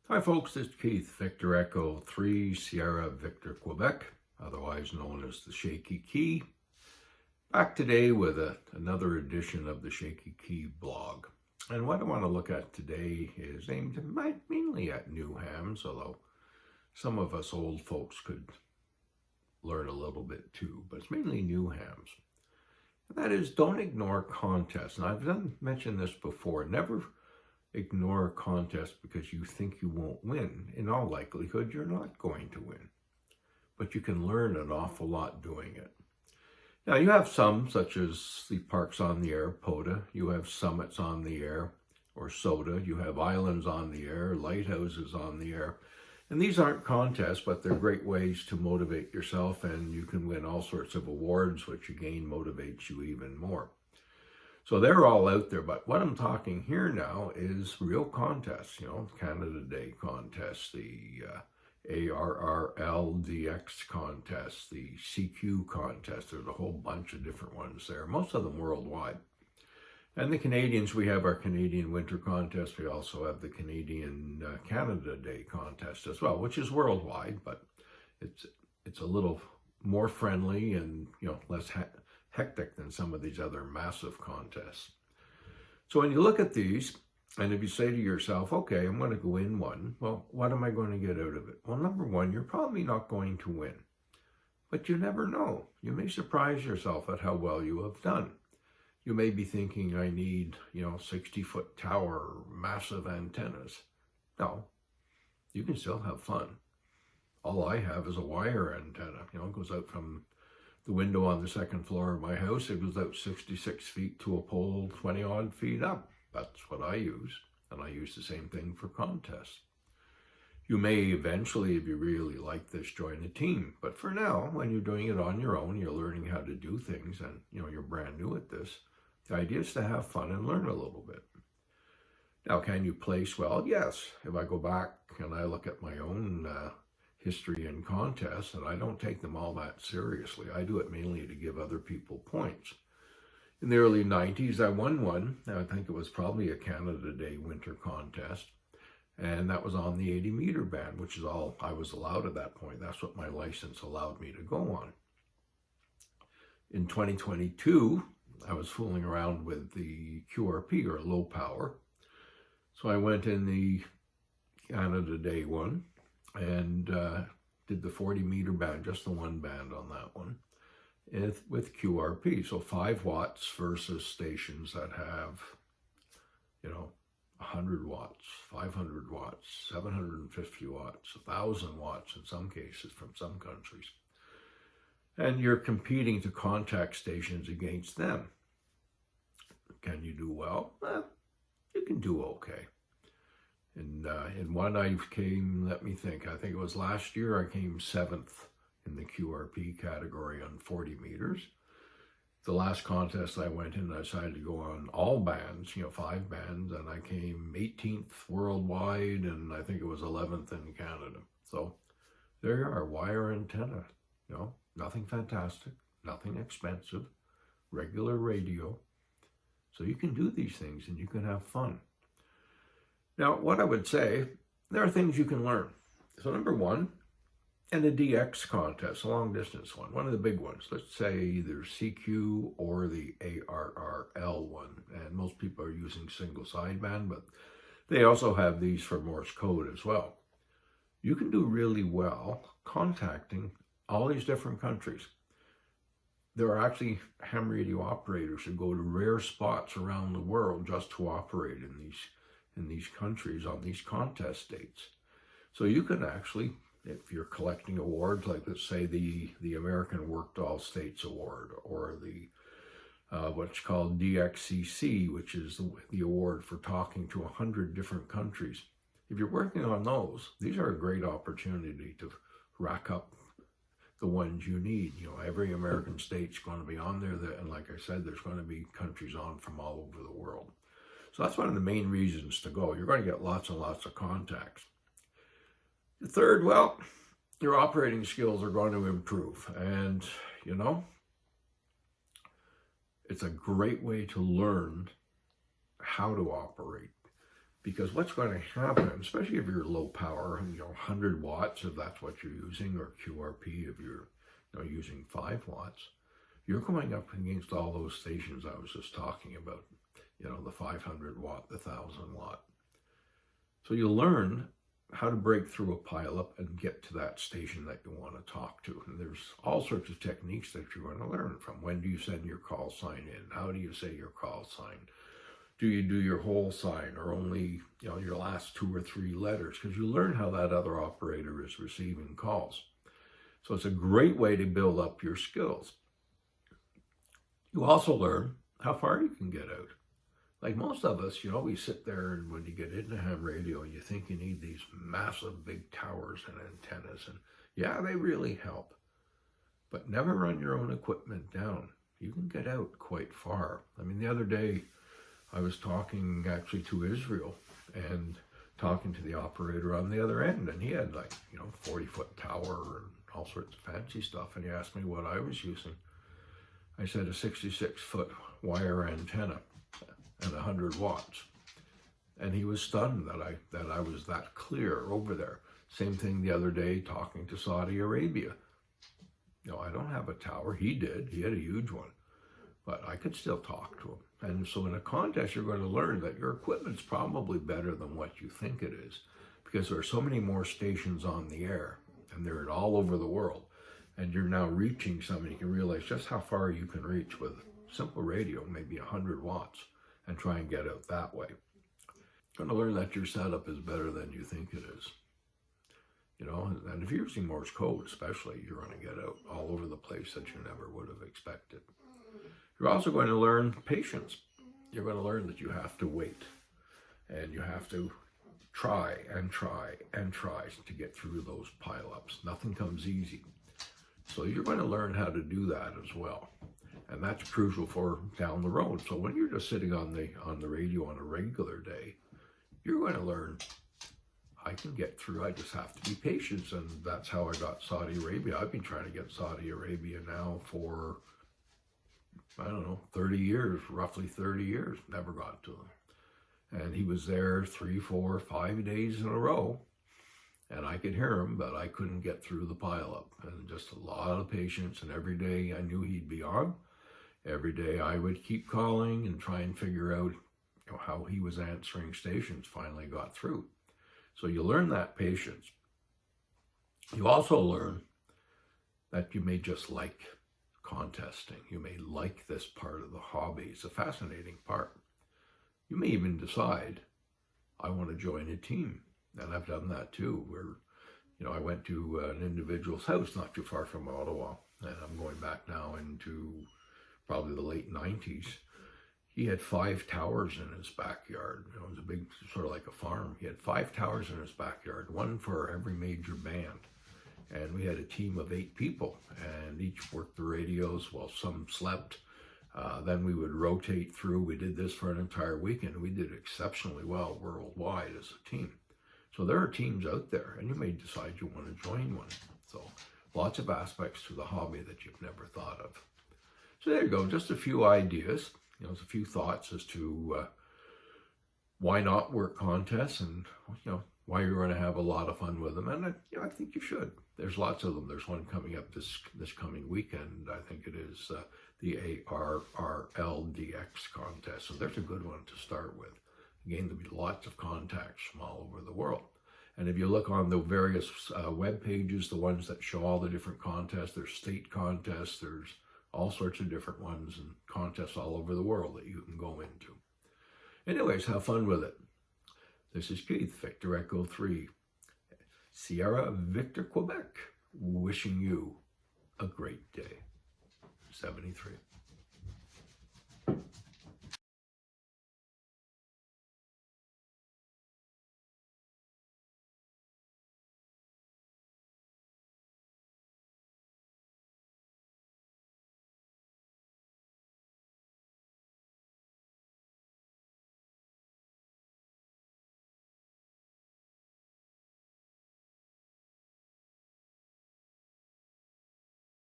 Hi folks, it's Keith, Victor Echo 3 Sierra Victor Quebec, otherwise known as the Shaky Key. Back today with another edition of the Shaky Key blog. And what I want to look at today is aimed mainly at new hams, although some of us old folks could learn a little bit too, but it's mainly new hams. And that is, don't ignore contests. And I've mentioned this before. Never ignore a contest because you think you won't win. In all likelihood, you're not going to win. But you can learn an awful lot doing it. Now, you have some, such as the Parks on the Air, POTA. You have Summits on the Air, or SOTA. You have Islands on the Air, Lighthouses on the Air. And these aren't contests, but they're great ways to motivate yourself, and you can win all sorts of awards, which again motivates you even more. So they're all out there, but what I'm talking here now is real contests, Canada Day contest, the ARRLDX contest, the CQ contest. There's a whole bunch of different ones there, most of them worldwide. And the Canadians, we have our Canadian Winter Contest. We also have the Canadian Canada Day contest as well, which is worldwide, but it's a little more friendly and less hectic than some of these other massive contests. So when you look at these, and if you say to yourself, okay, I'm going to go in one, well, what am I going to get out of it? Well, number one, you're probably not going to win, but you never know. You may surprise yourself at how well you have done. You may be thinking, I need, 60-foot tower, massive antennas. No, you can still have fun. All I have is a wire antenna, it goes out from the window on the second floor of my house. It goes out 66 feet to a pole 20 odd feet up. That's what I use. And I use the same thing for contests. You may eventually, if you really like this, join a team. But for now, when you're doing it on your own, you're learning how to do things and you're brand new at this. The idea is to have fun and learn a little bit. Now, can you place well? Yes. If I go back and I look at my own history and contests, and I don't take them all that seriously. I do it mainly to give other people points. In the early 90s, I won one. I think it was probably a Canada Day winter contest, and that was on the 80-meter band, which is all I was allowed at that point. That's what my license allowed me to go on. In 2022, I was fooling around with the QRP, or low power, so I went in the Canada Day one, and did the 40-meter band, just the one band on that one, with QRP. So 5 watts versus stations that have, 100 watts, 500 watts, 750 watts, 1,000 watts in some cases from some countries. And you're competing to contact stations against them. Can you do well? You can do okay. In one I came, let me think, I think it was last year, I came 7th in the QRP category on 40 meters. The last contest I went in, I decided to go on all bands, 5 bands, and I came 18th worldwide, and I think it was 11th in Canada. So there you are, wire antenna, nothing fantastic, nothing expensive, regular radio. So you can do these things and you can have fun. Now, what I would say, there are things you can learn. So number one, in a DX contest, a long distance one of the big ones, let's say either CQ or the ARRL one, and most people are using single sideband, but they also have these for Morse code as well. You can do really well contacting all these different countries. There are actually ham radio operators who go to rare spots around the world just to operate in these countries on these contest dates. So you can actually, if you're collecting awards, like let's say the American Worked All States Award, or the what's called DXCC, which is the award for talking to 100 different countries. If you're working on those, these are a great opportunity to rack up the ones you need. Every American state's going to be on there, and like I said, there's going to be countries on from all over the world. So that's one of the main reasons to go. You're going to get lots and lots of contacts. The third, well, your operating skills are going to improve. And, it's a great way to learn how to operate. Because what's going to happen, especially if you're low power, 100 watts if that's what you're using, or QRP if you're using 5 watts, you're going up against all those stations I was just talking about, the 500 watt, the 1,000 watt. So you'll learn how to break through a pileup and get to that station that you want to talk to. And there's all sorts of techniques that you're going to learn from. When do you send your call sign in? How do you say your call sign? Do you do your whole sign or only, your last 2 or 3 letters? Because you learn how that other operator is receiving calls. So it's a great way to build up your skills. You also learn how far you can get out. Like most of us, we sit there, and when you get into ham radio, you think you need these massive big towers and antennas. And yeah, they really help. But never run your own equipment down. You can get out quite far. I mean, the other day, I was talking actually to Israel and talking to the operator on the other end. And he had 40-foot tower and all sorts of fancy stuff. And he asked me what I was using. I said a 66-foot wire antenna and 100 watts. And he was stunned that I was that clear over there. Same thing the other day talking to Saudi Arabia. I don't have a tower. He did. He had a huge one. But I could still talk to him. And so in a contest, you're going to learn that your equipment's probably better than what you think it is, because there are so many more stations on the air, and they're all over the world. And you're now reaching something. You can realize just how far you can reach with simple radio, maybe 100 watts, and try and get out that way. You're going to learn that your setup is better than you think it is. And if you're using Morse code especially, you're going to get out all over the place that you never would have expected. You're also going to learn patience. You're going to learn that you have to wait, and you have to try and try and try to get through those pileups. Nothing comes easy. So you're going to learn how to do that as well. And that's crucial for down the road. So when you're just sitting on the radio on a regular day, you're going to learn, I can get through, I just have to be patient. And that's how I got Saudi Arabia. I've been trying to get Saudi Arabia now for 30 years, roughly 30 years, never got to him. And he was there 3, 4, 5 days in a row, and I could hear him, but I couldn't get through the pileup. And just a lot of patience, and every day I knew he'd be on. Every day I would keep calling and try and figure out how he was answering stations. Finally got through. So you learn that patience. You also learn that you may just like contesting. You may like this part of the hobby. It's a fascinating part. You may even decide, I want to join a team. And I've done that too, where, I went to an individual's house not too far from Ottawa, and I'm going back now into probably the late 90s. He had 5 towers in his backyard. It was a big, sort of like a farm. He had 5 towers in his backyard, one for every major band. And we had a team of 8 people, and each worked the radios while some slept. Then we would rotate through. We did this for an entire weekend. We did exceptionally well worldwide as a team. So there are teams out there, and you may decide you want to join one. So lots of aspects to the hobby that you've never thought of. So there you go, just a few ideas, a few thoughts as to why not work contests, and why you're going to have a lot of fun with them. And I think you should. There's lots of them. There's one coming up this coming weekend. I think it is the ARRLDX contest. So there's a good one to start with. Again, there'll be lots of contacts from all over the world. And if you look on the various web pages, the ones that show all the different contests, there's state contests, there's all sorts of different ones and contests all over the world that you can go into. Anyways, have fun with it. This is Keith, Victor Echo 3, Sierra Victor, Quebec, wishing you a great day. 73.